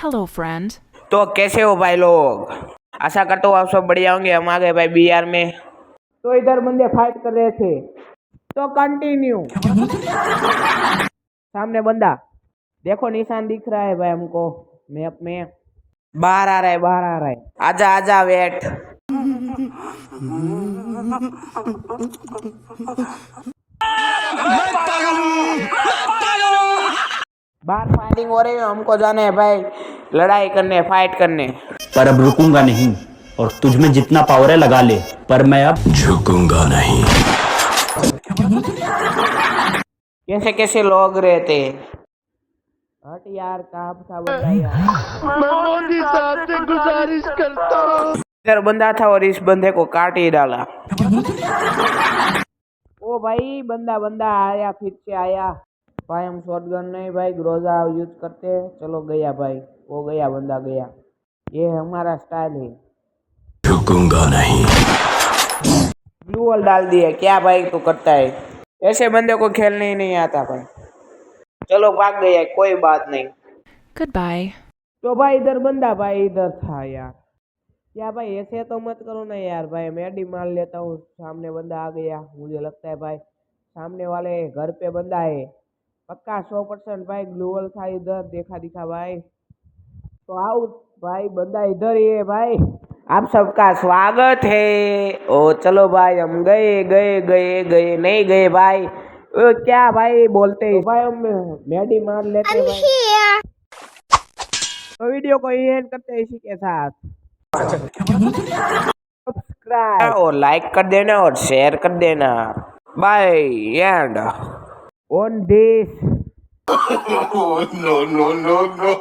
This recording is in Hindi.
Hello, friend. तो कैसे हो भाई लोग। आशा करता हूँ आप सब बढ़िया होंगे। हम आ गए भाई बिहार में। तो इधर बंदे फाइट कर रहे थे तो कंटिन्यू। सामने बंदा देखो, निशान दिख रहा है भाई हमको मैप में। बाहर आ रहा है, बाहर आ रहा है। आजा आजा, वेट। बाहर फाइटिंग हो रही है, हमको जाना है भाई लड़ाई करने, फाइट करने। पर अब रुकूंगा नहीं और तुझ में जितना पावर है लगा ले, पर मैं अब झुकूंगा नहीं। कैसे कैसे लोग रहते। हट यार, कहाँ था बंदा यार। मैं मोदी साहब से गुजारिश करता हूँ। इधर बंदा था और इस बंदे को काट ही डाला। ओ भाई, बंदा बंदा आया, फिर से आया भाई। हम शॉटगन नहीं भाई, ग्रोजा यूज करते हैं। चलो गया भाई, वो गया, बंदा गया। ये हमारा स्टाइल है। झुकूंगा नहीं। ब्लू वॉल डाल दिया क्या भाई तू करता है। ऐसे बंदे को खेलने ही नहीं आता भाई। चलो भाग गया, कोई बात नहीं। Goodbye. तो भाई इधर बंदा भाई इधर था यार। क्या भाई ऐसे तो मत करो ना यार भाई, मैं डी मान लेता हूँ। सामने बंदा आ गया, मुझे लगता है भाई सामने वाले घर पे बंदा है पक्का 100% भाई। ग्लूवल था इधर, देखा दिखा भाई। तो आओ भाई, बंदा इधर ही है भाई। आप सबका स्वागत है। ओ चलो भाई, हम गए गए गए गए नहीं गए भाई। ओ क्या भाई बोलते हैं तो भाई, हम मेडी मार लेते हैं भाई। तो वीडियो को एंड करते हैं इसी के साथ। सब्सक्राइब और लाइक कर देना और शेयर कर देना। Bye and on this. No, no, no, no.